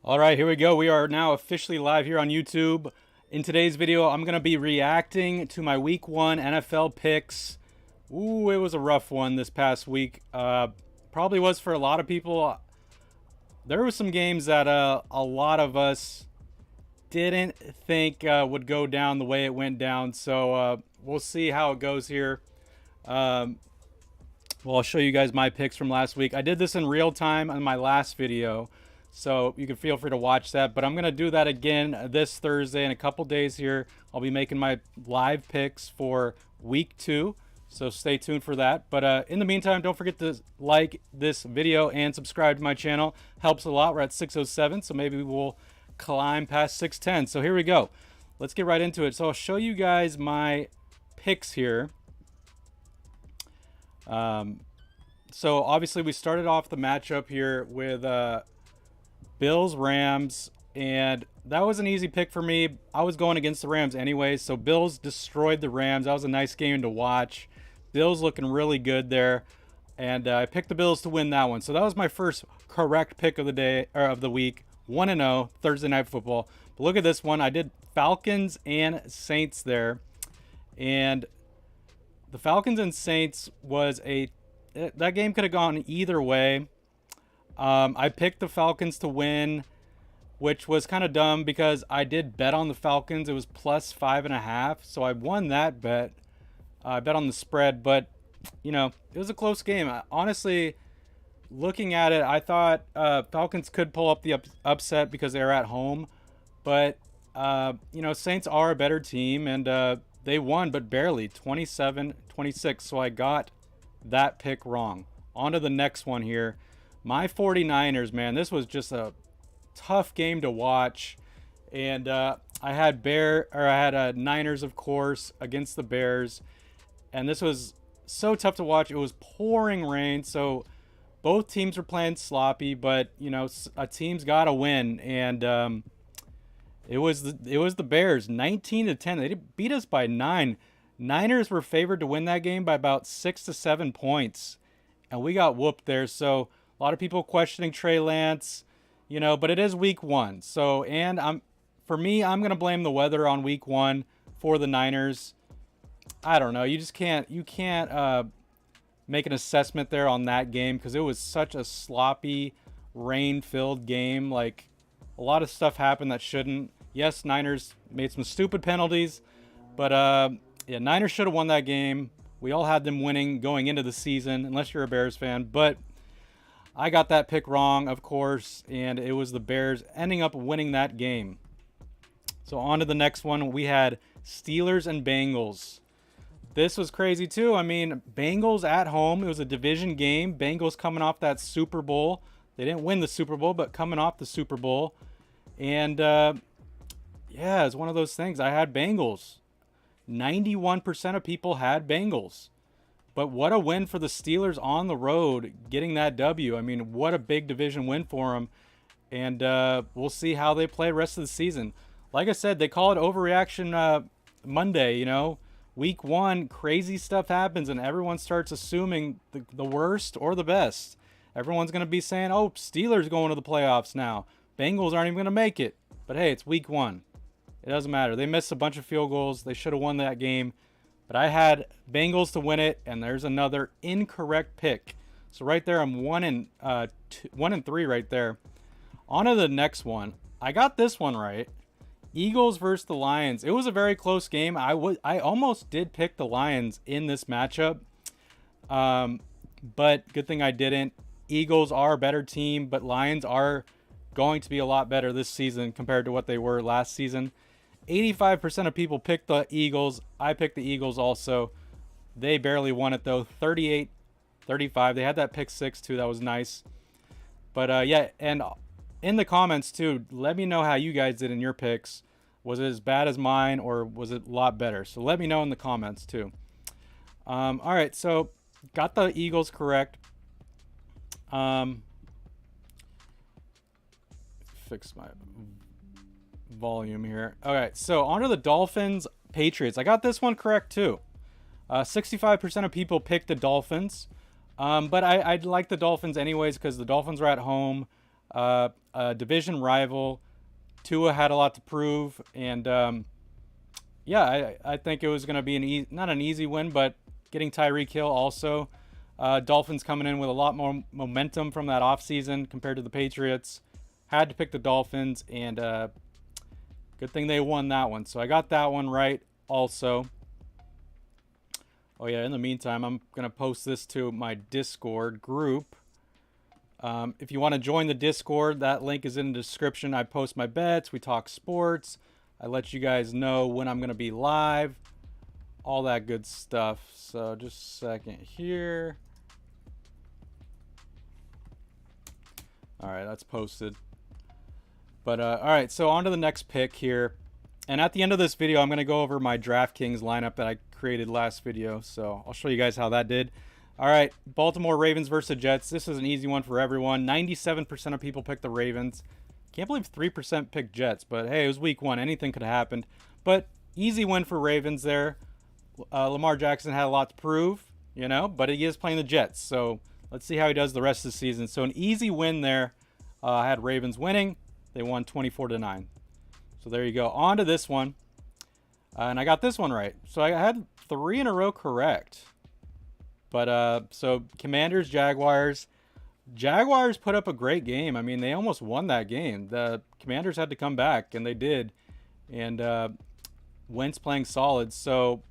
All right, here we go. We are now officially live here on YouTube. In today's video, I'm going to be reacting to my Week 1 NFL picks. Ooh, it was a rough one this past week. Probably was for a lot of people. There were some games that a lot of us didn't think would go down the way it went down. So we'll see how it goes here. Well, I'll show you guys my picks from last week. I did this in real time on my last video, so you can feel free to watch that. But I'm going to do that again this Thursday in a couple days here. I'll be making my live picks for week 2, so stay tuned for that. But in the meantime, don't forget to like this video and subscribe to my channel. Helps a lot. We're at 607, so maybe we'll climb past 610. So here we go. Let's get right into it. So I'll show you guys my picks here. So obviously we started off the matchup here with Bills Rams, and that was an easy pick for me. I was going against the Rams anyway, so Bills destroyed the Rams. That was a nice game to watch. Bills looking really good there, and I picked the Bills to win that one. So that was my first correct pick of the day, or of the week. 1-0 Thursday Night Football. But look at this one. I did Falcons and Saints there, and the Falcons and Saints was that game could have gone either way. I picked the Falcons to win, which was kind of dumb because I did bet on the Falcons. It was plus 5.5, so I won that bet. I bet on the spread, but you know, it was a close game. Honestly, looking at it, I thought Falcons could pull up the upset because they were at home, but you know, Saints are a better team, and they won, but barely, 27-26. So I got that pick wrong. On to the next one here. My 49ers, man, this was just a tough game to watch. And I had Niners, of course, against the Bears. And this was so tough to watch. It was pouring rain, so both teams were playing sloppy, but you know, a team's got to win. And it was the Bears, 19-10. They beat us by 9. Niners were favored to win that game by about 6 to 7 points, and we got whooped there. So a lot of people questioning Trey Lance, you know, but it is week 1. So, and I'm gonna blame the weather on week 1 for the Niners. I don't know. You can't make an assessment there on that game because it was such a sloppy, rain-filled game. Like, a lot of stuff happened that shouldn't. Yes, Niners made some stupid penalties, but yeah, Niners should have won that game. We all had them winning going into the season, unless you're a Bears fan. But I got that pick wrong, of course, and it was the Bears ending up winning that game. So on to the next one. We had Steelers and Bengals. This was crazy too. I mean, Bengals at home. It was a division game. Bengals coming off that Super Bowl. They didn't win the Super Bowl, but coming off the Super Bowl. And yeah, it's one of those things. I had Bengals. 91% of people had Bengals. But what a win for the Steelers on the road, getting that W. I mean, what a big division win for them. And we'll see how they play the rest of the season. Like I said, they call it overreaction Monday, you know. Week 1, crazy stuff happens, and everyone starts assuming the worst or the best. Everyone's going to be saying, oh, Steelers going to the playoffs now. Bengals aren't even going to make it. But hey, it's week 1. It doesn't matter. They missed a bunch of field goals. They should have won that game. But I had Bengals to win it, and there's another incorrect pick. So right there, I'm 1-3 right there. On to the next one. I got this one right. Eagles versus the Lions. It was a very close game. I almost did pick the Lions in this matchup. But good thing I didn't. Eagles are a better team, but Lions are going to be a lot better this season compared to what they were last season. 85% of people picked the Eagles. I picked the Eagles also. They barely won it though, 38-35. They had that pick 6 too. That was nice. But yeah, and in the comments too, let me know how you guys did in your picks. Was it as bad as mine, or was it a lot better? So let me know in the comments too. All right, so got the Eagles correct. Fix my volume here. Okay, so on to the Dolphins Patriots. I got this one correct too. 65% of people picked the Dolphins. But I like the Dolphins anyways because the Dolphins are at home. division rival. Tua had a lot to prove, and yeah, I think it was going to be not an easy win, but getting Tyreek Hill also. Dolphins coming in with a lot more momentum from that offseason compared to the Patriots. Had to pick the Dolphins, and good thing they won that one. So I got that one right also. Oh yeah, in the meantime, I'm going to post this to my Discord group. If you want to join the Discord, that link is in the description. I post my bets. We talk sports. I let you guys know when I'm going to be live. All that good stuff. So just a second here. All right, that's posted. But all right, so on to the next pick here. And at the end of this video, I'm going to go over my DraftKings lineup that I created last video. So I'll show you guys how that did. All right, Baltimore Ravens versus Jets. This is an easy one for everyone. 97% of people picked the Ravens. Can't believe 3% picked Jets, but hey, it was week 1. Anything could have happened. But easy win for Ravens there. Lamar Jackson had a lot to prove, you know, but he is playing the Jets. So let's see how he does the rest of the season. So an easy win there. I had Ravens winning. They won 24-9. So there you go. On to this one. And I got this one right. So I had 3 in a row correct. But so Commanders, Jaguars. Jaguars put up a great game. I mean, they almost won that game. The Commanders had to come back, and they did. And Wentz playing solid. So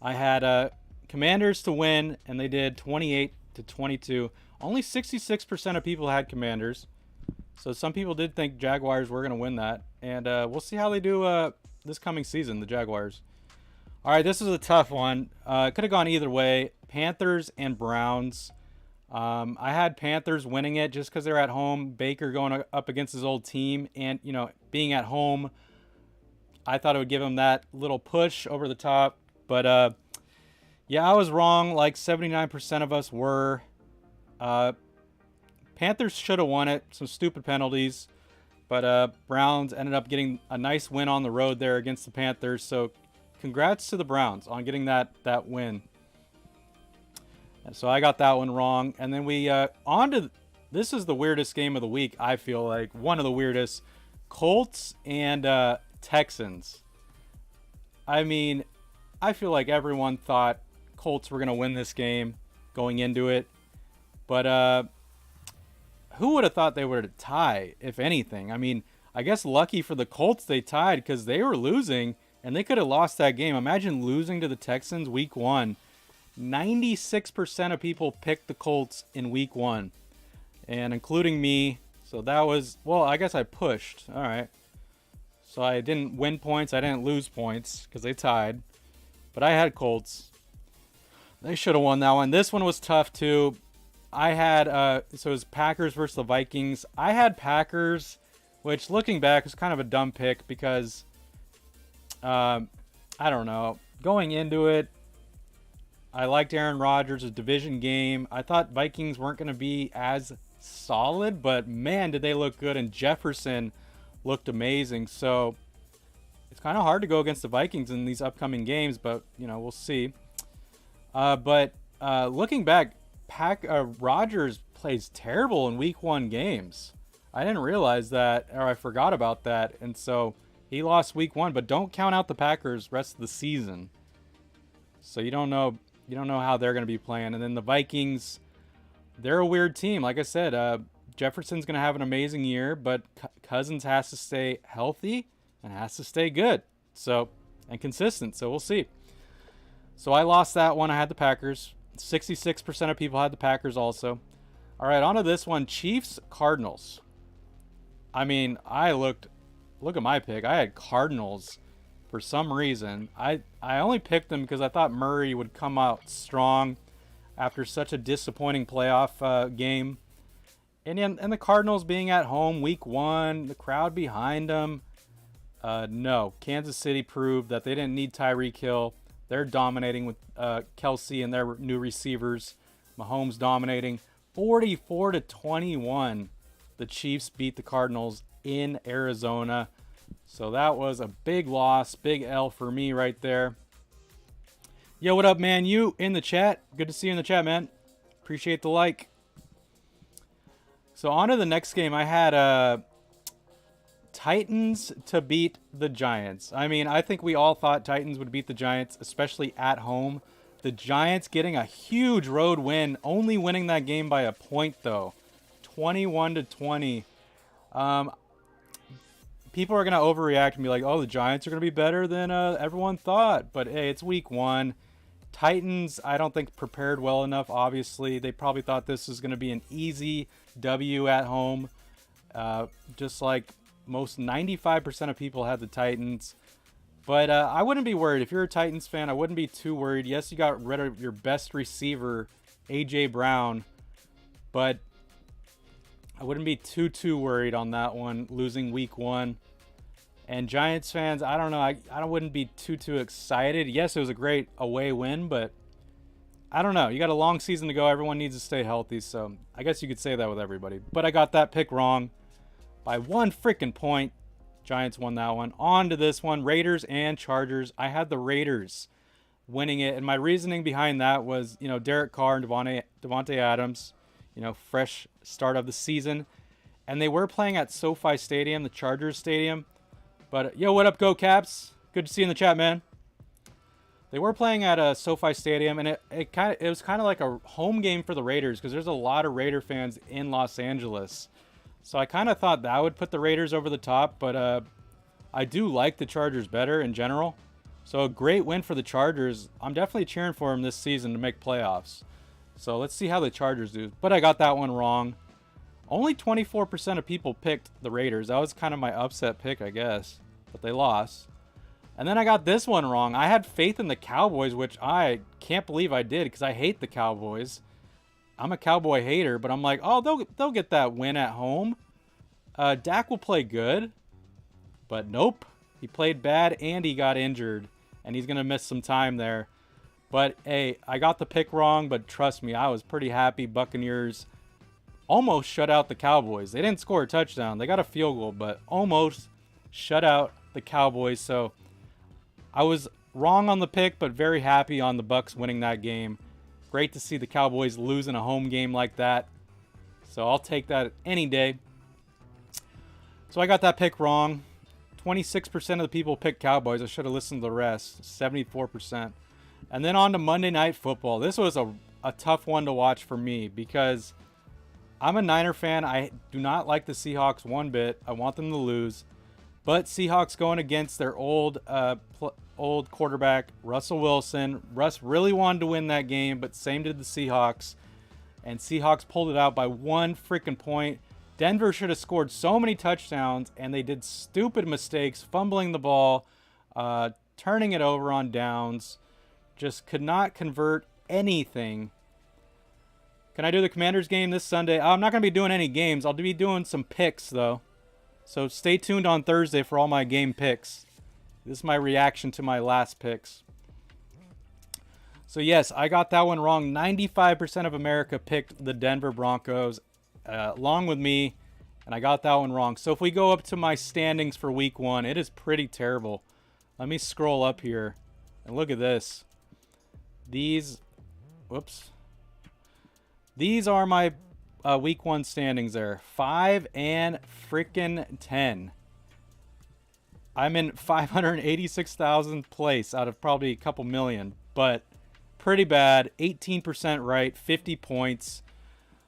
I had Commanders to win, and they did 28-22. Only 66% of people had Commanders. So some people did think Jaguars were going to win that. And we'll see how they do this coming season, the Jaguars. All right, this is a tough one. It could have gone either way. Panthers and Browns. I had Panthers winning it just because they're at home. Baker going up against his old team. And, you know, being at home, I thought it would give him that little push over the top. But, yeah, I was wrong. Like 79% of us were. Panthers should have won it. Some stupid penalties. But Browns ended up getting a nice win on the road there against the Panthers. So congrats to the Browns on getting that win. And so I got that one wrong. And then we on to, this is the weirdest game of the week, I feel like. One of the weirdest. Colts and Texans. I mean, I feel like everyone thought Colts were going to win this game going into it. But who would have thought they were to tie, if anything? I mean, I guess lucky for the Colts they tied because they were losing and they could have lost that game. Imagine losing to the Texans week 1. 96% of people picked the Colts in week 1, and including me. So that was, well, I guess I pushed. All right. So I didn't win points. I didn't lose points because they tied. But I had Colts. They should have won that one. This one was tough too. I had, so it was Packers versus the Vikings. I had Packers, which looking back was kind of a dumb pick because, I don't know. Going into it, I liked Aaron Rodgers, a division game. I thought Vikings weren't going to be as solid, but man, did they look good. And Jefferson looked amazing. So it's kind of hard to go against the Vikings in these upcoming games, but, you know, we'll see. But looking back, Rodgers plays terrible in week 1 games. I didn't realize that, or I forgot about that. And so he lost week 1, but don't count out the Packers rest of the season. So you don't know how they're going to be playing. And then the Vikings, they're a weird team. Like I said, Jefferson's going to have an amazing year, but Cousins has to stay healthy and has to stay good. So, and consistent. So we'll see. So I lost that one. I had the Packers. 66% of people had the Packers also. All right, on to this one. Chiefs, Cardinals. I mean, look at my pick. I had Cardinals for some reason. I only picked them because I thought Murray would come out strong after such a disappointing playoff game. And the Cardinals being at home week 1, the crowd behind them. No, Kansas City proved that they didn't need Tyreek Hill. They're dominating with Kelsey and their new receivers. Mahomes dominating. 44-21. The Chiefs beat the Cardinals in Arizona. So that was a big loss. Big L for me right there. Yo, what up, man? You in the chat? Good to see you in the chat, man. Appreciate the like. So on to the next game. I had Titans to beat the Giants. I mean, I think we all thought Titans would beat the Giants, especially at home. The Giants getting a huge road win, only winning that game by a point though, 21-20. People are gonna overreact and be like, "Oh, the Giants are gonna be better than everyone thought." But hey, it's week 1. Titans, I don't think prepared well enough. Obviously, they probably thought this was gonna be an easy W at home, just like most 95% of people had the Titans. But I wouldn't be worried. If you're a Titans fan, I wouldn't be too worried. Yes, you got rid of your best receiver, A.J. Brown, but I wouldn't be too worried on that one, losing week 1. And Giants fans, I don't know. I wouldn't be too excited. Yes, it was a great away win, but I don't know. You got a long season to go. Everyone needs to stay healthy, so I guess you could say that with everybody. But I got that pick wrong by 1 freaking point. Giants won that one. On to this one, Raiders and Chargers. I had the Raiders winning it, and my reasoning behind that was, Derek Carr and Devontae Adams, fresh start of the season. And they were playing at SoFi Stadium, the Chargers Stadium. But, yo, what up, Go Caps? Good to see you in the chat, man. They were playing at a SoFi Stadium, and it was kind of like a home game for the Raiders because there's a lot of Raider fans in Los Angeles. So I kind of thought that would put the Raiders over the top, but I do like the Chargers better in general. So a great win for the Chargers. I'm definitely cheering for them this season to make playoffs. So let's see how the Chargers do. But I got that one wrong. Only 24% of people picked the Raiders. That was kind of my upset pick, I guess. But they lost. And then I got this one wrong. I had faith in the Cowboys, which I can't believe I did because I hate the Cowboys. I'm a Cowboy hater, but I'm like, oh, they'll get that win at home. Dak will play good. But nope. He played bad and he got injured. And he's going to miss some time there. But, hey, I got the pick wrong, but trust me, I was pretty happy. Buccaneers almost shut out the Cowboys. They didn't score a touchdown. They got a field goal, but almost shut out the Cowboys. So I was wrong on the pick, but very happy on the Bucs winning that game. Great to see the Cowboys losing a home game like that. So I'll take that any day. So I got that pick wrong. 26% of the people picked Cowboys. I should have listened to the rest. 74%. And then on to Monday Night Football. This was a tough one to watch for me because I'm a Niner fan. I do not like the Seahawks one bit. I want them to lose. But Seahawks going against their old quarterback, Russell Wilson. Russ really wanted to win that game, but same did the Seahawks. And Seahawks pulled it out by 1 freaking point. Denver should have scored so many touchdowns, and they did stupid mistakes, fumbling the ball, turning it over on downs. Just could not convert anything. Can I do the Commanders game this Sunday? I'm not going to be doing any games. I'll be doing some picks, though. So stay tuned on Thursday for all my game picks. This is my reaction to my last picks. So, yes, I got that one wrong. 95% of America picked the Denver Broncos along with me, and I got that one wrong. So if we go up to my standings for week 1, it is pretty terrible. Let me scroll up here, and look at this. These are my week 1 standings there. 5 and freaking 10. I'm in 586,000th place out of probably a couple million, but pretty bad. 18% right, 50 points.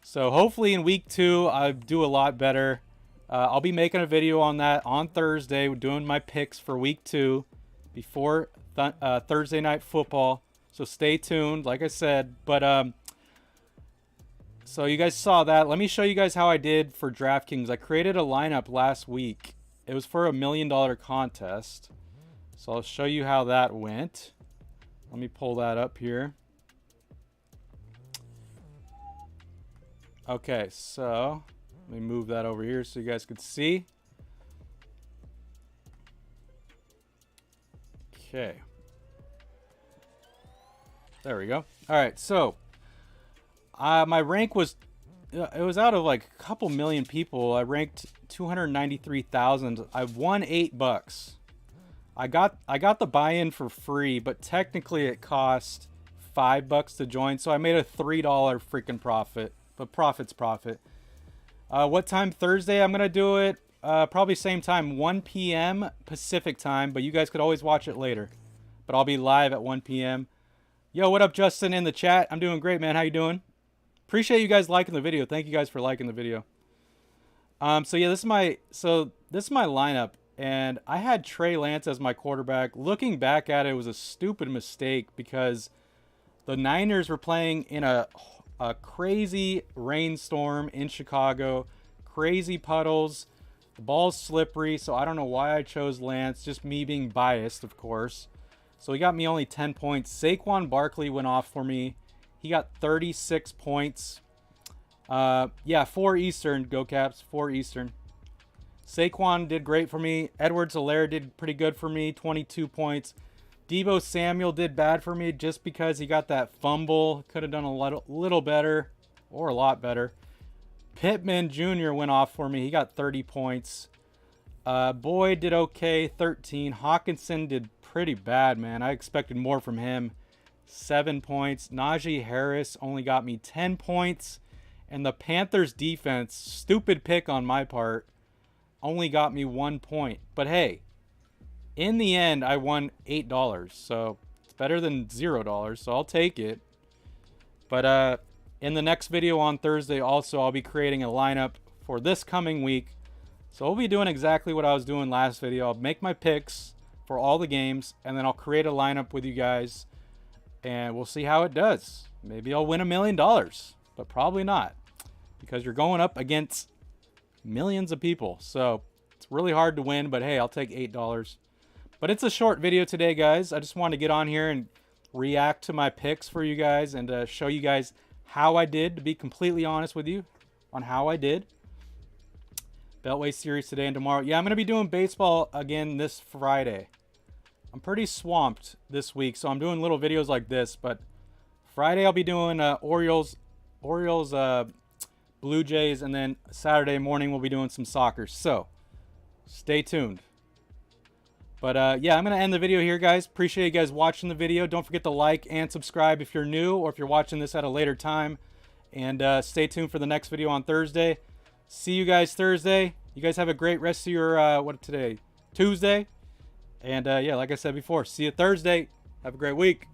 So hopefully in week 2, I do a lot better. I'll be making a video on that on Thursday, doing my picks for week 2 before Thursday Night Football. So stay tuned, like I said. But so you guys saw that. Let me show you guys how I did for DraftKings. I created a lineup last week. It was for $1 million contest. So I'll show you how that went. Let me pull that up here. Okay, so let me move that over here so you guys could see. Okay. There we go. All right, so my rank was, it was out of like a couple million people. I ranked 293,000. I won $8. I got the buy-in for free, but technically it cost $5 to join, so I made a $3 freaking profit. But profit's profit. What time Thursday? I'm going to do it probably same time, 1 p.m. Pacific time, but you guys could always watch it later. But I'll be live at 1 p.m. Yo, what up, Justin, in the chat? I'm doing great, man. How you doing? Appreciate you guys liking the video. Thank you guys for liking the video. So yeah, this is my lineup, and I had Trey Lance as my quarterback. Looking back at it, it was a stupid mistake because the Niners were playing in a crazy rainstorm in Chicago, crazy puddles. The ball's slippery, so I don't know why I chose Lance. Just me being biased, of course. So he got me only 10 points. Saquon Barkley went off for me. He got 36 points. Yeah, 4 Eastern. Go Caps, 4 Eastern. Saquon did great for me. Edwards-Helaire did pretty good for me, 22 points. Deebo Samuel did bad for me just because he got that fumble. Could have done a little better or a lot better. Pittman Jr. went off for me. He got 30 points. Boyd did okay, 13. Hawkinson did pretty bad, man. I expected more from him. 7 points. Najee Harris only got me 10 points. And the Panthers defense, stupid pick on my part, only got me 1 point. But hey, in the end, I won $8. So it's better than $0. So I'll take it. But in the next video on Thursday, also, I'll be creating a lineup for this coming week. So I'll be doing exactly what I was doing last video. I'll make my picks for all the games, and then I'll create a lineup with you guys, and we'll see how it does. Maybe I'll win $1 million, but probably not, because you're going up against millions of people. So it's really hard to win, but hey, I'll take $8. But it's a short video today, guys. I just wanted to get on here and react to my picks for you guys and show you guys how I did, to be completely honest with you on how I did. Beltway series today and tomorrow. Yeah, I'm going to be doing baseball again this Friday. I'm pretty swamped this week, so I'm doing little videos like this. But Friday I'll be doing Orioles, Blue Jays, and then Saturday morning we'll be doing some soccer. So stay tuned. But yeah, I'm going to end the video here, guys. Appreciate you guys watching the video. Don't forget to like and subscribe if you're new or if you're watching this at a later time. And stay tuned for the next video on Thursday. See you guys Thursday. You guys have a great rest of your, Tuesday. And yeah, like I said before, see you Thursday. Have a great week.